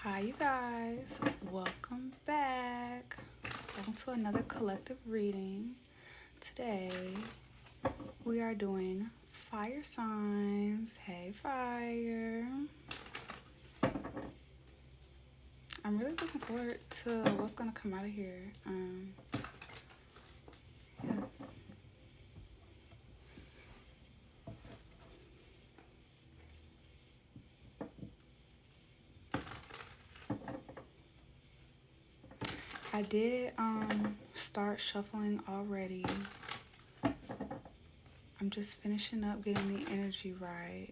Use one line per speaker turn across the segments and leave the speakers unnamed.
Hi, you guys. Welcome back. Welcome to another collective reading. Today, we are doing fire signs. Hey, fire. I'm really looking forward to what's going to come out of here. Yeah. I did start shuffling already. I'm just finishing up getting the energy right.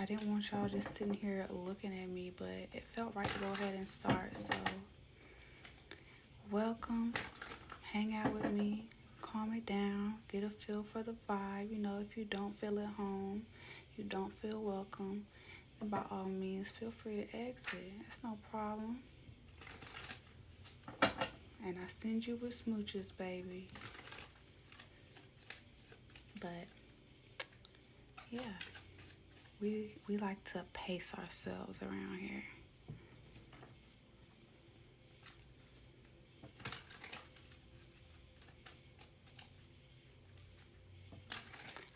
I didn't want y'all just sitting here looking at me, but it felt right to go ahead and start. So welcome, hang out with me, calm it down, get a feel for the vibe. You know, if you don't feel at home, you don't feel welcome, then by all means feel free to exit. It's no problem. And I send you with smooches, baby. But yeah, we like to pace ourselves around here.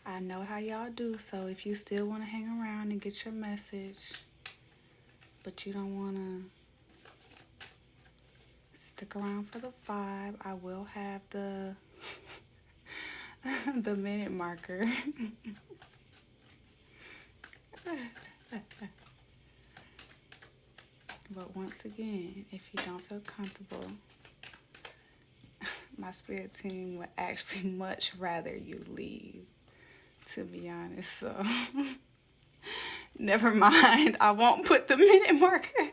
I know how y'all do, so if you still want to hang around and get your message, but you don't want to stick around for the vibe, I will have the the minute marker. But once again, if you don't feel comfortable, my spirit team would actually much rather you leave, to be honest. So never mind, I won't put the minute marker.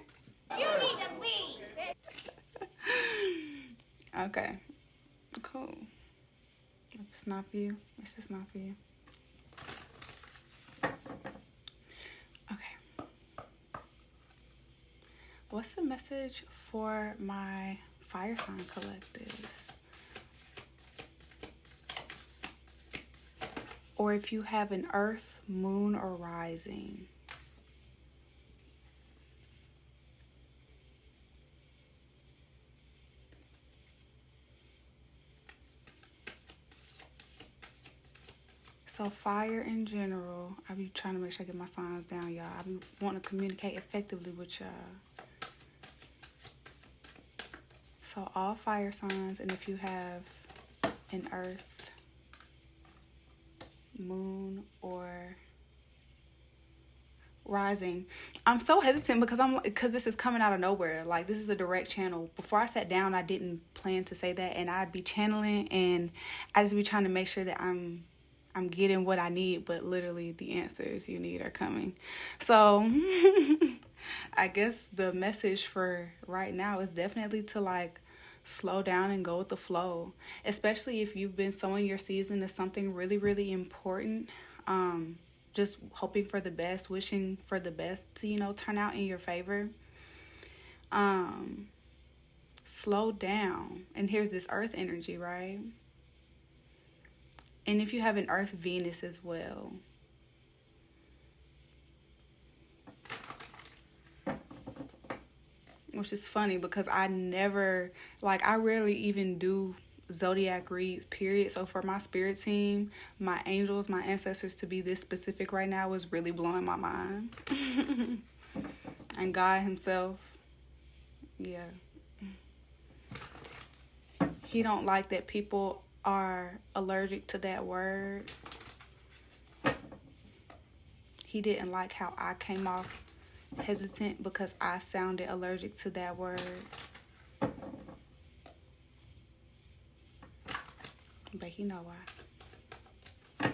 You need to leave. Okay, cool. If it's not for you, it's just not for you. Okay. What's the message for my fire sign collectives? Or if you have an earth, moon, or rising. So fire in general, I be trying to make sure I get my signs down, y'all. I be wanting to communicate effectively with y'all. So all fire signs, and if you have an earth, moon, or rising. I'm so hesitant because this is coming out of nowhere. Like, this is a direct channel. Before I sat down, I didn't plan to say that, and I'd be channeling, and I just be trying to make sure that I'm getting what I need, but literally the answers you need are coming. So I guess the message for right now is definitely to like slow down and go with the flow, especially if you've been sowing your season to something really, really important. Just hoping for the best, wishing for the best to, turn out in your favor. Slow down. And here's this earth energy, right? And if you have an earth Venus as well. Which is funny because I rarely even do zodiac reads, period. So for my spirit team, my angels, my ancestors to be this specific right now was really blowing my mind. And God himself, yeah. He don't like that people are allergic to that word. He didn't like how I came off hesitant because I sounded allergic to that word. But he know why.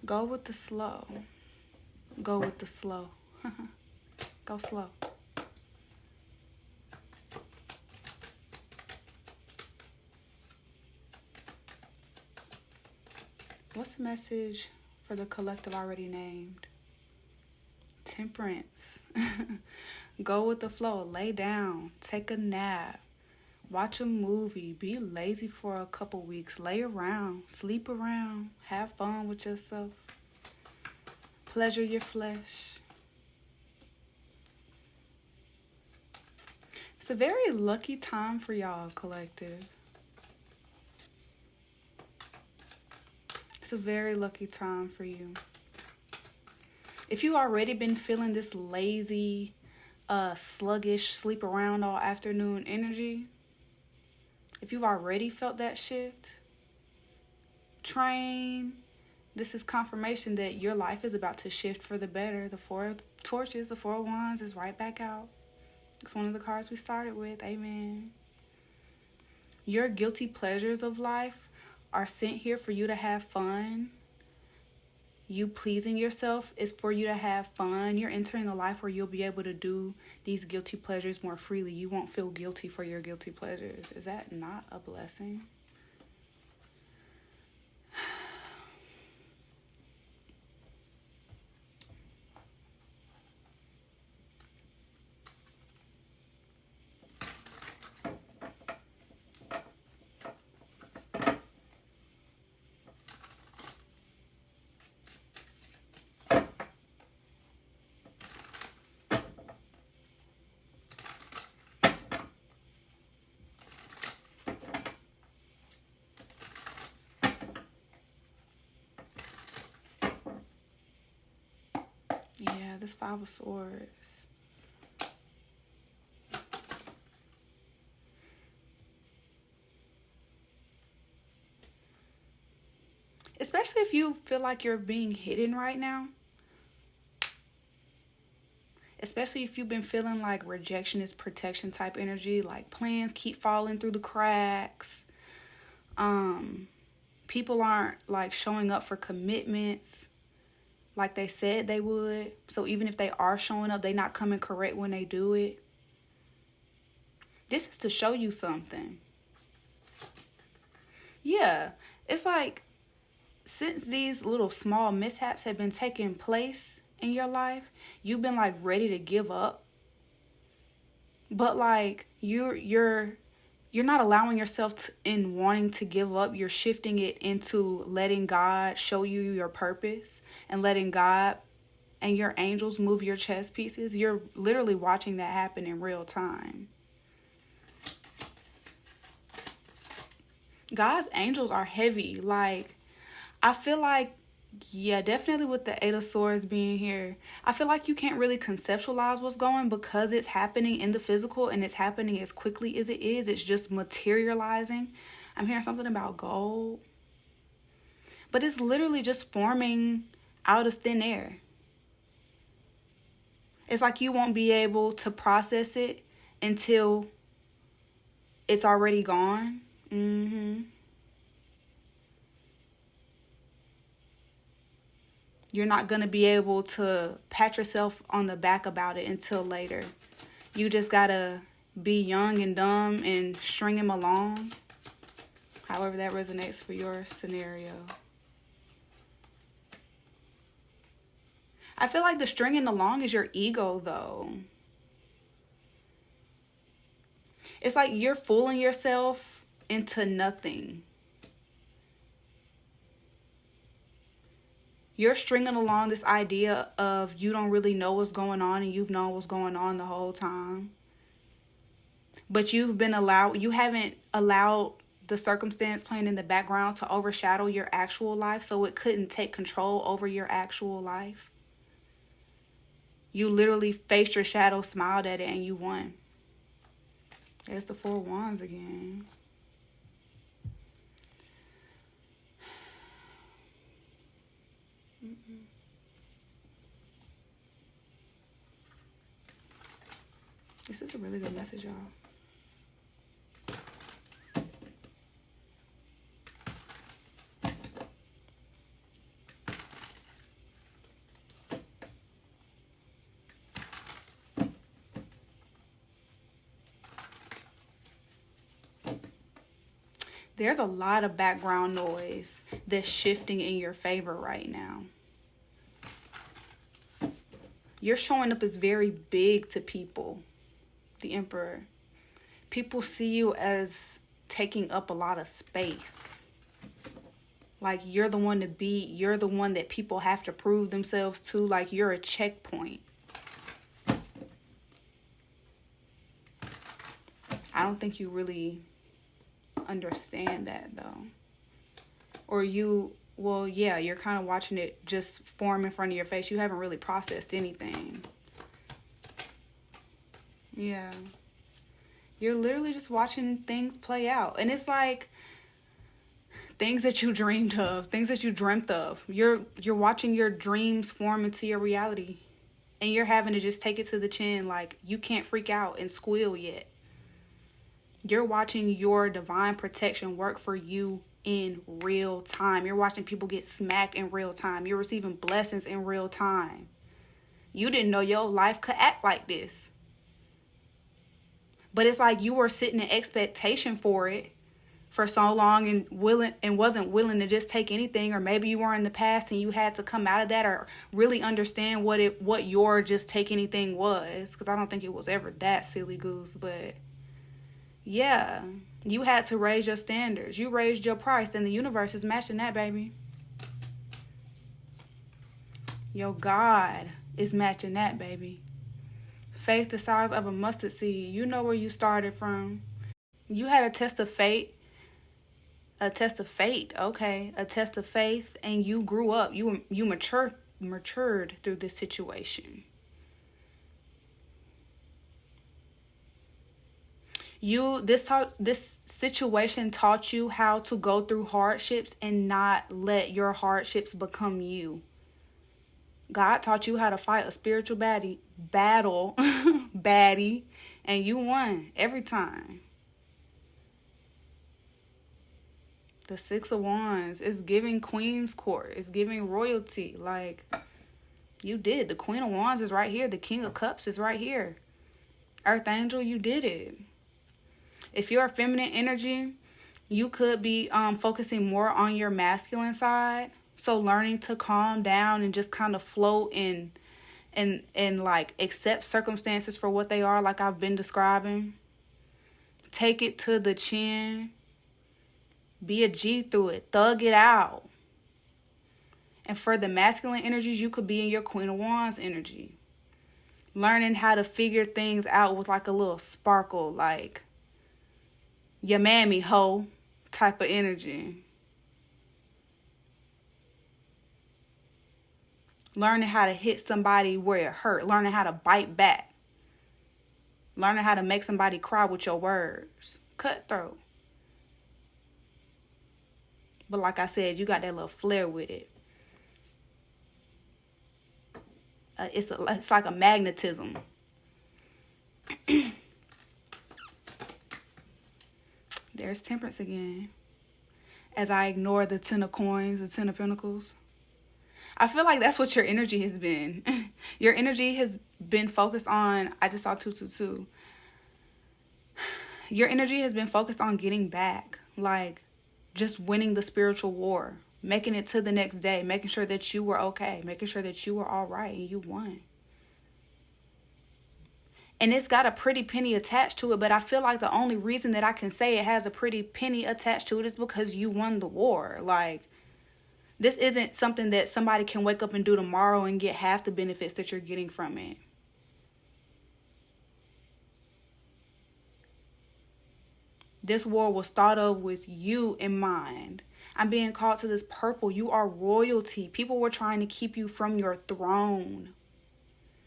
Go with the slow. Go with the slow. Go slow. What's the message for the collective already named? Temperance. Go with the flow. Lay down. Take a nap. Watch a movie. Be lazy for a couple weeks. Lay around. Sleep around. Have fun with yourself. Pleasure your flesh. It's a very lucky time for y'all, collective. It's a very lucky time for you. If you already been feeling this lazy, sluggish, sleep around all afternoon energy, if you've already felt that shift, train. This is confirmation that your life is about to shift for the better. The Four of Torches, the Four of Wands is right back out. It's one of the cards we started with. Amen. Your guilty pleasures of life are sent here for you to have fun. You pleasing yourself is for you to have fun. You're entering a life where you'll be able to do these guilty pleasures more freely. You won't feel guilty for your guilty pleasures. Is that not a blessing? Yeah, this Five of Swords. Especially if you feel like you're being hidden right now. Especially if you've been feeling like rejection is protection type energy, like plans keep falling through the cracks. People aren't like showing up for commitments like they said they would. So even if they are showing up, they not coming correct when they do it. This is to show you something. Yeah, it's like since these little small mishaps have been taking place in your life, you've been like ready to give up. But like you're not allowing yourself in wanting to give up. You're shifting it into letting God show you your purpose and letting God and your angels move your chess pieces. You're literally watching that happen in real time. God's angels are heavy. Like, I feel like, yeah, definitely with the Eight of Swords being here, I feel like you can't really conceptualize what's going because it's happening in the physical and it's happening as quickly as it is. It's just materializing. I'm hearing something about gold. But it's literally just forming out of thin air. It's like you won't be able to process it until it's already gone. You're not going to be able to pat yourself on the back about it until later. You just got to be young and dumb and string him along. However that resonates for your scenario. I feel like the stringing along is your ego, though. It's like you're fooling yourself into nothing. You're stringing along this idea of you don't really know what's going on and you've known what's going on the whole time. But you haven't allowed the circumstance playing in the background to overshadow your actual life, so it couldn't take control over your actual life. You literally faced your shadow, smiled at it, and you won. There's the Four of Wands again. This is a really good message, y'all. There's a lot of background noise that's shifting in your favor right now. You're showing up as very big to people. The Emperor. people see you as taking up a lot of space. Like you're the one that people have to prove themselves to. Like you're a checkpoint. I don't think you really understand that though. Or well, yeah, you're kind of watching it just form in front of your face. You haven't really processed anything. Yeah. You're literally just watching things play out. And it's like things that you dreamed of, things that you dreamt of. You're watching your dreams form into your reality. And you're having to just take it to the chin. Like, you can't freak out and squeal yet. You're watching your divine protection work for you in real time. You're watching people get smacked in real time. You're receiving blessings in real time. You didn't know your life could act like this. But it's like you were sitting in expectation for it for so long and wasn't willing to just take anything. Or maybe you were in the past and you had to come out of that or really understand what your just take anything was. Because I don't think it was ever that silly goose. But yeah, you had to raise your standards. You raised your price and the universe is matching that, baby. Your God is matching that, baby. Faith the size of a mustard seed. You know where you started from. You had a test of fate. A test of fate, okay. A test of faith, and you grew up. You matured through this situation. This situation taught you how to go through hardships and not let your hardships become you. God taught you how to fight a spiritual battle, baddie, and you won every time. The Six of Wands is giving Queen's Court. It's giving royalty. Like, you did. The Queen of Wands is right here. The King of Cups is right here. Earth Angel, you did it. If you're a feminine energy, you could be focusing more on your masculine side. So learning to calm down and just kind of float and like accept circumstances for what they are, like I've been describing. Take it to the chin. Be a G through it. Thug it out. And for the masculine energies, you could be in your Queen of Wands energy. Learning how to figure things out with like a little sparkle, like your mammy hoe type of energy. Learning how to hit somebody where it hurt. Learning how to bite back. Learning how to make somebody cry with your words. Cutthroat. But like I said, you got that little flair with it. It's like a magnetism. There's Temperance again. As I ignore the Ten of Coins, the Ten of Pentacles. I feel like that's what your energy has been. Your energy has been focused on, I just saw 222. Your energy has been focused on getting back. Like, just winning the spiritual war. Making it to the next day. Making sure that you were okay. Making sure that you were all right and you won. And it's got a pretty penny attached to it. But I feel like the only reason that I can say it has a pretty penny attached to it is because you won the war. Like, this isn't something that somebody can wake up and do tomorrow and get half the benefits that you're getting from it. This war was thought of with you in mind. I'm being called to this purple. You are royalty. People were trying to keep you from your throne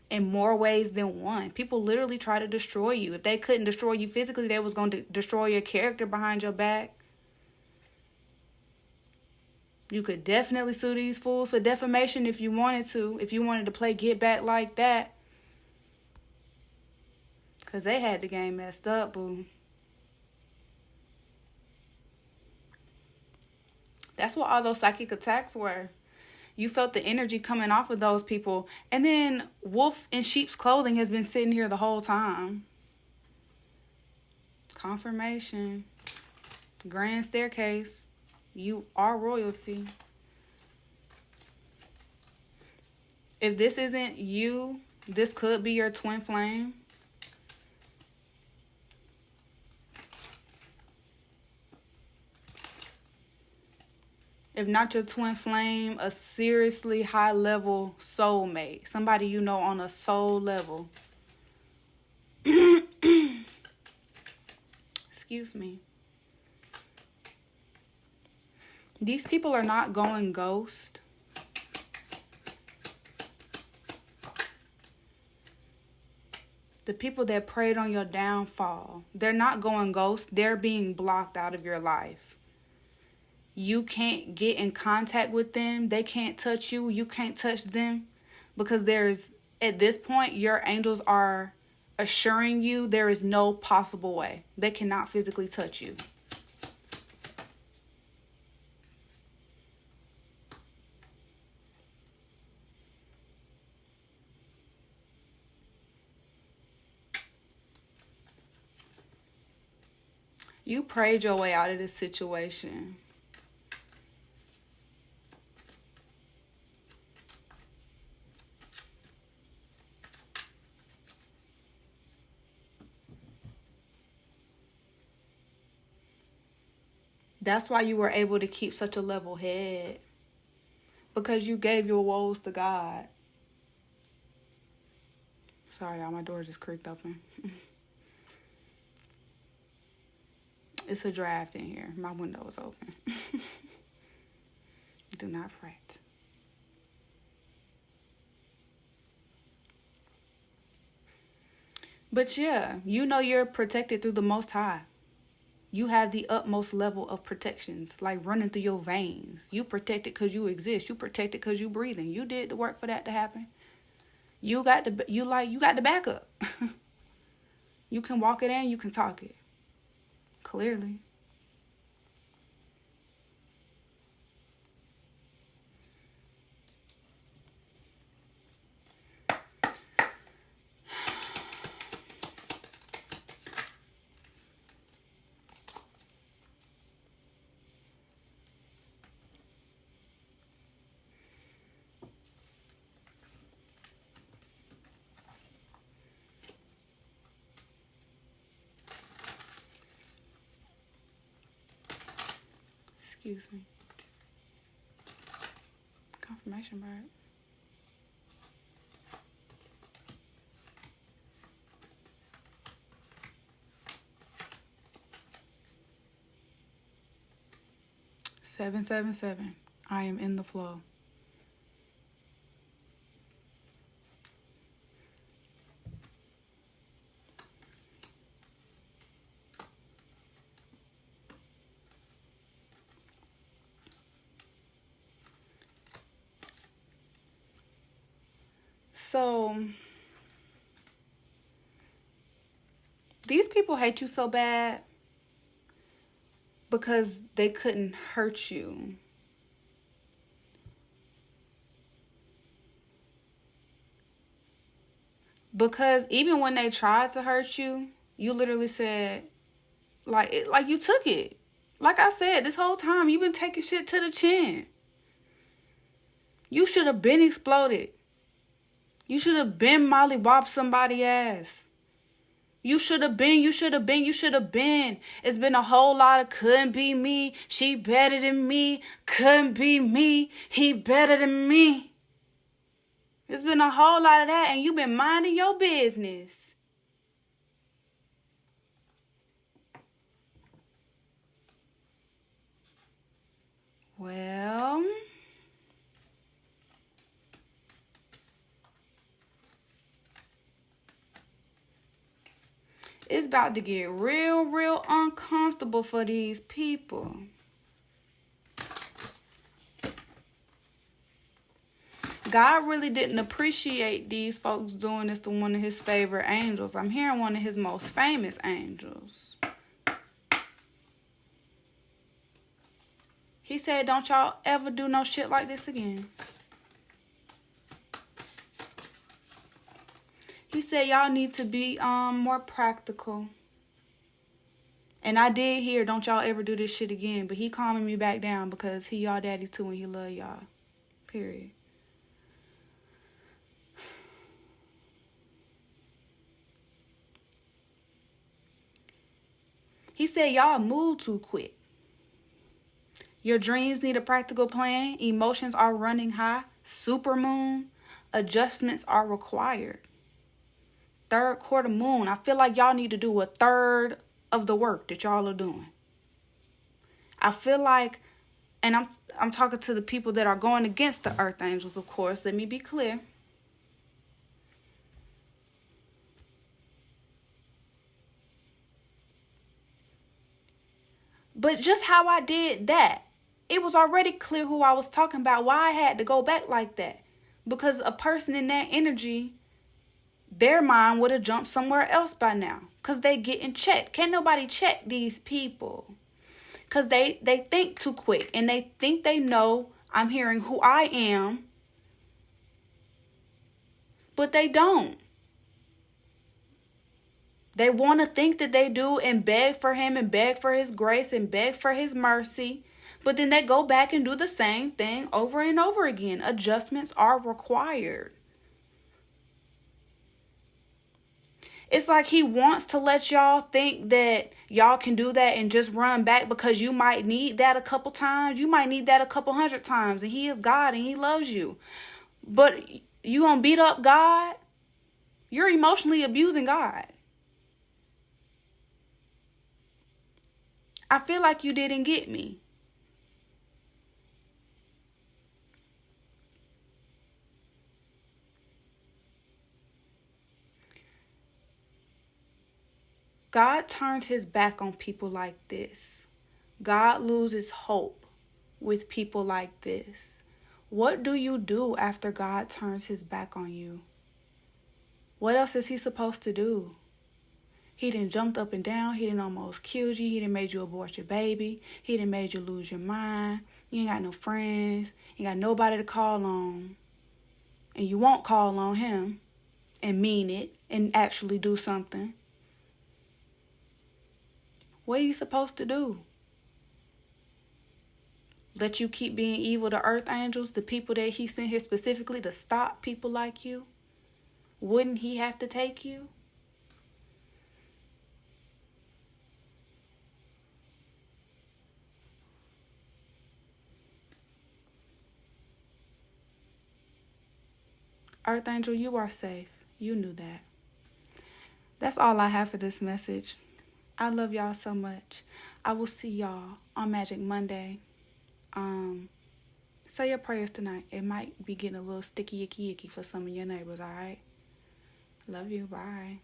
in more ways than one. People literally try to destroy you. If they couldn't destroy you physically, they was going to destroy your character behind your back. You could definitely sue these fools for defamation if you wanted to. If you wanted to play get back like that. Because they had the game messed up, boo. That's what all those psychic attacks were. You felt the energy coming off of those people. And then wolf in sheep's clothing has been sitting here the whole time. Confirmation. Grand staircase. You are royalty. If this isn't you, this could be your twin flame. If not your twin flame, a seriously high level soulmate. Somebody you know on a soul level. Excuse me. These people are not going ghost. The people that preyed on your downfall, they're not going ghost. They're being blocked out of your life. You can't get in contact with them. They can't touch you. You can't touch them. Because at this point, your angels are assuring you there is no possible way. They cannot physically touch you. You prayed your way out of this situation. That's why you were able to keep such a level head. Because you gave your woes to God. Sorry, y'all, my door just creaked open. It's a draft in here. My window is open. Do not fret. But yeah, you know you're protected through the Most High. You have the utmost level of protections, like running through your veins. You protected because you exist. You protected because you breathing. You did the work for that to happen. You got the backup. You can walk it and you can talk it. Clearly. Excuse me. Confirmation bird. Seven, 7. I am in the flow. So, these people hate you so bad because they couldn't hurt you. Because even when they tried to hurt you, you literally said, like you took it. Like I said, this whole time you've been taking shit to the chin. You should have been exploded. You should have been mollywopped somebody's ass. You should have been. It's been a whole lot of couldn't be me. She better than me. Couldn't be me. He better than me. It's been a whole lot of that, and you've been minding your business. Well, it's about to get real uncomfortable for these people. God really didn't appreciate these folks doing this to one of his favorite angels. I'm hearing one of his most famous angels. He said, don't y'all ever do no shit like this again. He said, y'all need to be more practical. And I did hear, don't y'all ever do this shit again. But he calming me back down because he y'all daddy too and he love y'all. Period. He said, y'all move too quick. Your dreams need a practical plan. Emotions are running high. Supermoon. Adjustments are required. Third quarter moon. I feel like y'all need to do a third of the work that y'all are doing. I feel like, and I'm talking to the people that are going against the earth angels, of course. Let me be clear. But just how I did that, it was already clear who I was talking about, why I had to go back like that. Because a person in that energy, their mind would have jumped somewhere else by now. Because they getting checked. Can't nobody check these people. Because they think too quick. And they think they know I'm hearing who I am. But they don't. They want to think that they do and beg for him and beg for his grace and beg for his mercy. But then they go back and do the same thing over and over again. Adjustments are required. It's like he wants to let y'all think that y'all can do that and just run back because you might need that a couple times. You might need that a couple hundred times. And he is God and he loves you. But you gonna beat up God? You're emotionally abusing God. I feel like you didn't get me. God turns his back on people like this. God loses hope with people like this. What do you do after God turns his back on you? What else is he supposed to do? He done jumped up and down. He done almost killed you. He done made you abort your baby. He done made you lose your mind. You ain't got no friends. You ain't got nobody to call on. And you won't call on him and mean it and actually do something. What are you supposed to do? Let you keep being evil to earth angels, the people that he sent here specifically to stop people like you? Wouldn't he have to take you? Earth angel, you are safe. You knew that. That's all I have for this message. I love y'all so much. I will see y'all on Magic Monday. Say your prayers tonight. It might be getting a little sticky, icky, icky for some of your neighbors, all right? Love you. Bye.